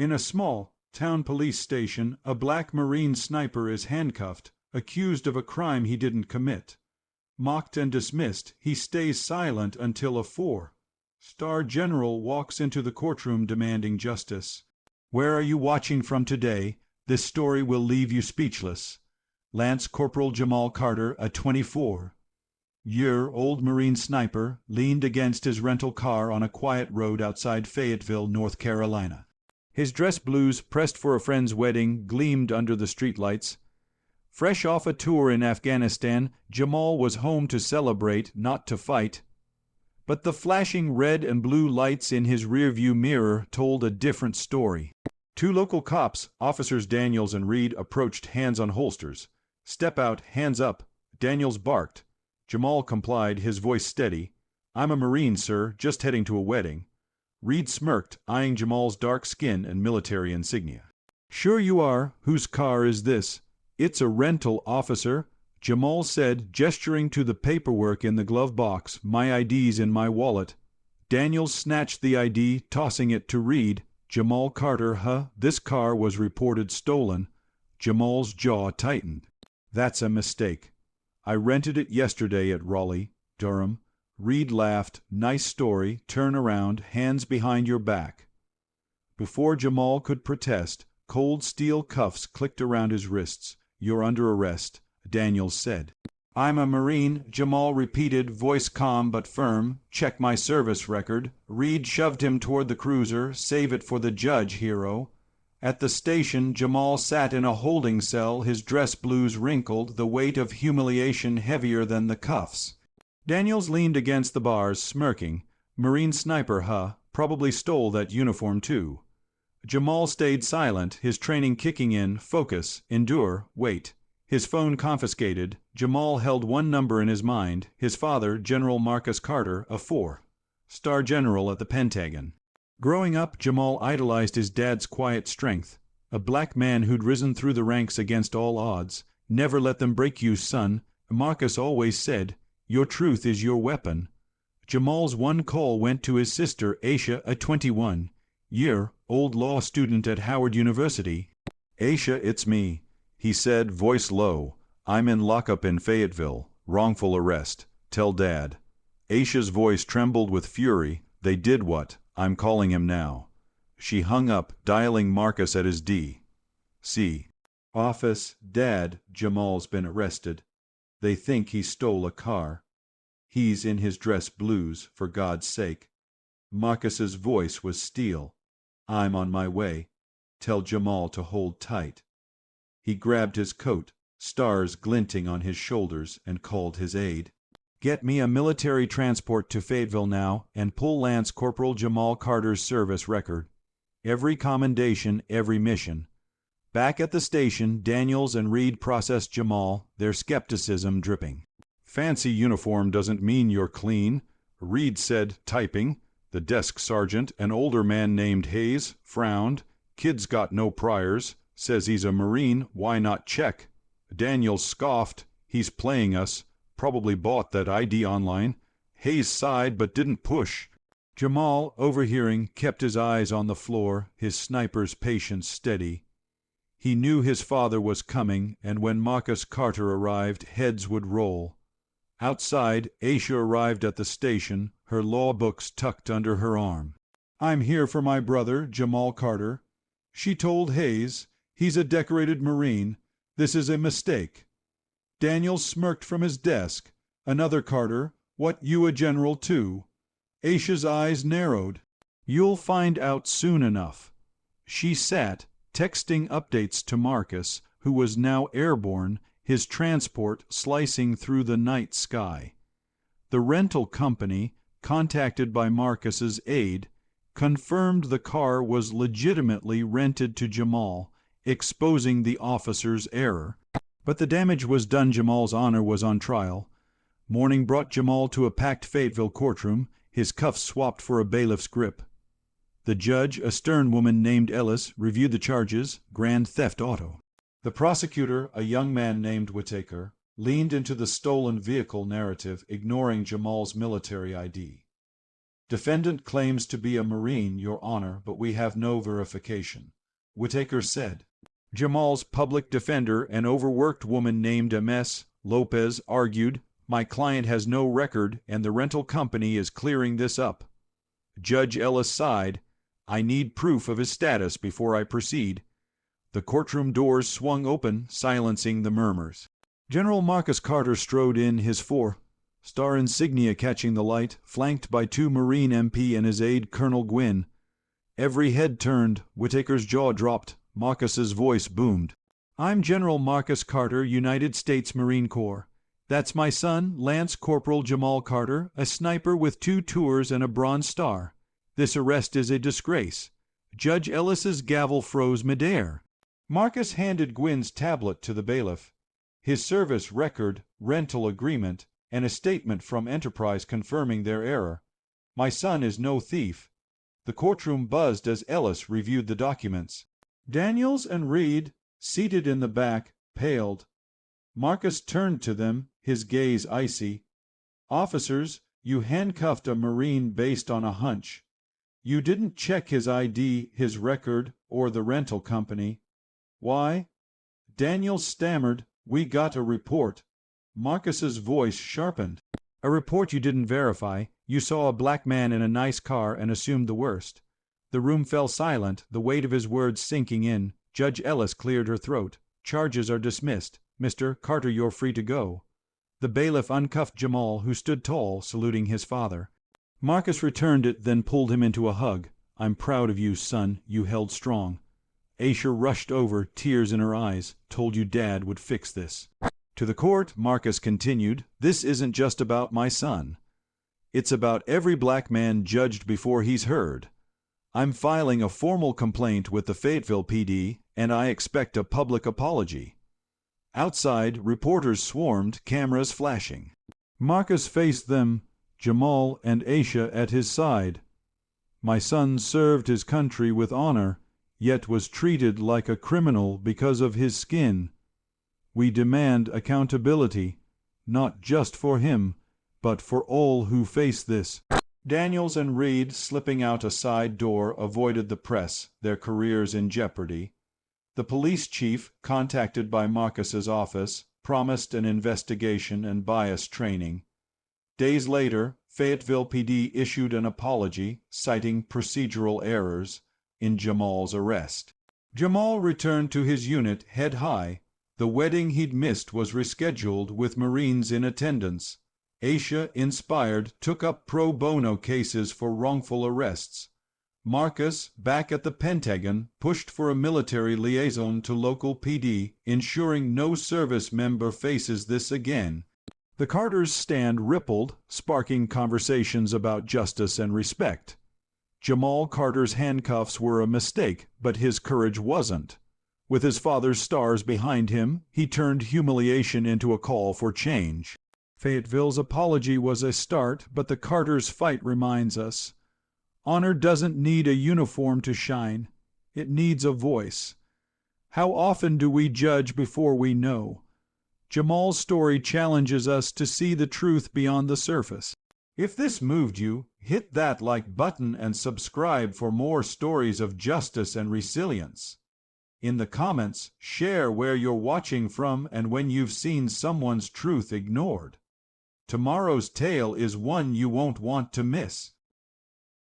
In a small town police station, a black Marine sniper is handcuffed, accused of a crime he didn't commit. Mocked and dismissed, he stays silent until a 4-star general walks into the courtroom demanding justice. Where are you watching from today? This story will leave you speechless. Lance Corporal Jamal Carter, a 24-year-old Marine sniper, leaned against his rental car on a quiet road outside Fayetteville, North Carolina. His dress blues, pressed for a friend's wedding, gleamed under the streetlights. Fresh off a tour in Afghanistan, Jamal was home to celebrate, not to fight. But the flashing red and blue lights in his rearview mirror told a different story. Two local cops, Officers Daniels and Reed, approached, hands on holsters. "Step out, hands up." Daniels barked. Jamal complied, his voice steady. "I'm a Marine, sir, just heading to a wedding." Reed smirked, eyeing Jamal's dark skin and military insignia. "Sure you are. Whose car is this?" "It's a rental, officer," Jamal said, gesturing to the paperwork in the glove box. "My ID's in my wallet." Daniels snatched the ID, tossing it to Reed. "Jamal Carter, huh? This car was reported stolen." Jamal's jaw tightened. "That's a mistake. I rented it yesterday at Raleigh, Durham." Reed laughed. "Nice story. Turn around, hands behind your back." Before Jamal could protest, cold steel cuffs clicked around his wrists. "You're under arrest," Daniels said. "I'm a Marine," Jamal repeated, voice calm but firm. "Check my service record." Reed shoved him toward the cruiser. "Save it for the judge, hero." At the station, Jamal sat in a holding cell, his dress blues wrinkled, the weight of humiliation heavier than the cuffs. Daniels leaned against the bars, smirking. "Marine sniper, huh? Probably stole that uniform, too." Jamal stayed silent, his training kicking in. Focus, endure, wait. His phone confiscated, Jamal held one number in his mind: his father, General Marcus Carter, a 4-star general at the Pentagon. Growing up, Jamal idolized his dad's quiet strength. A black man who'd risen through the ranks against all odds. "Never let them break you, son," Marcus always said. "Your truth is your weapon." Jamal's one call went to his sister, Aisha, a 21-year-old law student at Howard University. "Aisha, it's me," he said, voice low. "I'm in lockup in Fayetteville. Wrongful arrest. Tell Dad." Aisha's voice trembled with fury. "They did what? I'm calling him now." She hung up, dialing Marcus at his D.C. office. "Dad, Jamal's been arrested. They think he stole a car. He's in his dress blues, for God's sake." Marcus's voice was steel. "I'm on my way. Tell Jamal to hold tight." He grabbed his coat, stars glinting on his shoulders, and called his aide. "Get me a military transport to Fayetteville now, and pull Lance Corporal Jamal Carter's service record. Every commendation, every mission." Back at the station, Daniels and Reed processed Jamal, their skepticism dripping. "Fancy uniform doesn't mean you're clean," Reed said, typing. The desk sergeant, an older man named Hayes, frowned. "Kid's got no priors. Says he's a Marine. Why not check?" Daniels scoffed. "He's playing us. Probably bought that ID online." Hayes sighed but didn't push. Jamal, overhearing, kept his eyes on the floor, his sniper's patience steady. He knew his father was coming, and when Marcus Carter arrived, heads would roll. Outside, Aisha arrived at the station, her law books tucked under her arm. "I'm here for my brother, Jamal Carter," she told Hayes. "He's a decorated Marine. This is a mistake." Daniels smirked from his desk. "Another Carter. What, you a general too?" Aisha's eyes narrowed. "You'll find out soon enough." She sat, texting updates to Marcus, who was now airborne, his transport slicing through the night sky. The rental company, contacted by Marcus's aide, confirmed the car was legitimately rented to Jamal, exposing the officer's error. But the damage was done. Jamal's honor was on trial. Morning brought Jamal to a packed Fayetteville courtroom, his cuffs swapped for a bailiff's grip. The judge, a stern woman named Ellis, reviewed the charges: grand theft auto. The prosecutor, a young man named Whitaker, leaned into the stolen vehicle narrative, ignoring Jamal's military ID. Defendant claims to be a Marine, Your Honor, but we have no verification, Whitaker said. Jamal's public defender, an overworked woman named Ms. Lopez, argued, My client has no record and the rental company is clearing this up. Judge Ellis sighed, I need proof of his status before I proceed. The courtroom doors swung open, silencing the murmurs. General Marcus Carter strode in, his four-star insignia catching the light, flanked by two Marine MP and his aide, Colonel Gwynn. Every head turned, Whitaker's jaw dropped, Marcus's voice boomed. I'm General Marcus Carter, United States Marine Corps. That's my son, Lance Corporal Jamal Carter, a sniper with 2 tours and a Bronze Star. This arrest is a disgrace. Judge Ellis's gavel froze midair. Marcus handed Gwynn's tablet to the bailiff. His service record, rental agreement, and a statement from Enterprise confirming their error. My son is no thief. The courtroom buzzed as Ellis reviewed the documents. Daniels and Reed, seated in the back, paled. Marcus turned to them, his gaze icy. Officers, you handcuffed a Marine based on a hunch. You didn't check his ID, his record, or the rental company. Why? Daniels stammered, We got a report. Marcus's voice sharpened. A report you didn't verify. You saw a black man in a nice car and assumed the worst. The room fell silent, the weight of his words sinking in. Judge Ellis cleared her throat. Charges are dismissed. Mr. Carter, you're free to go. The bailiff uncuffed Jamal, who stood tall, saluting his father. Marcus returned it, then pulled him into a hug. I'm proud of you, son. You held strong. Aisha rushed over, tears in her eyes, told you Dad would fix this. To the court, Marcus continued, This isn't just about my son. It's about every black man judged before he's heard. I'm filing a formal complaint with the Fayetteville PD, and I expect a public apology. Outside, reporters swarmed, cameras flashing. Marcus faced them, Jamal and Aisha at his side. My son served his country with honor, yet was treated like a criminal because of his skin. We demand accountability, not just for him, but for all who face this. Daniels and Reed, slipping out a side door, avoided the press, their careers in jeopardy. The police chief, contacted by Marcus's office, promised an investigation and bias training. Days later, Fayetteville PD issued an apology, citing procedural errors in Jamal's arrest. Jamal returned to his unit head high. The wedding he'd missed was rescheduled with Marines in attendance. Aisha, inspired, took up pro bono cases for wrongful arrests. Marcus, back at the Pentagon, pushed for a military liaison to local PD, ensuring no service member faces this again. The Carters' stand rippled, sparking conversations about justice and respect. Jamal Carter's handcuffs were a mistake, but his courage wasn't. With his father's stars behind him, he turned humiliation into a call for change. Fayetteville's apology was a start, but the Carters' fight reminds us. Honor doesn't need a uniform to shine. It needs a voice. How often do we judge before we know? Jamal's story challenges us to see the truth beyond the surface. If this moved you, hit that like button and subscribe for more stories of justice and resilience. In the comments, share where you're watching from and when you've seen someone's truth ignored. Tomorrow's tale is one you won't want to miss.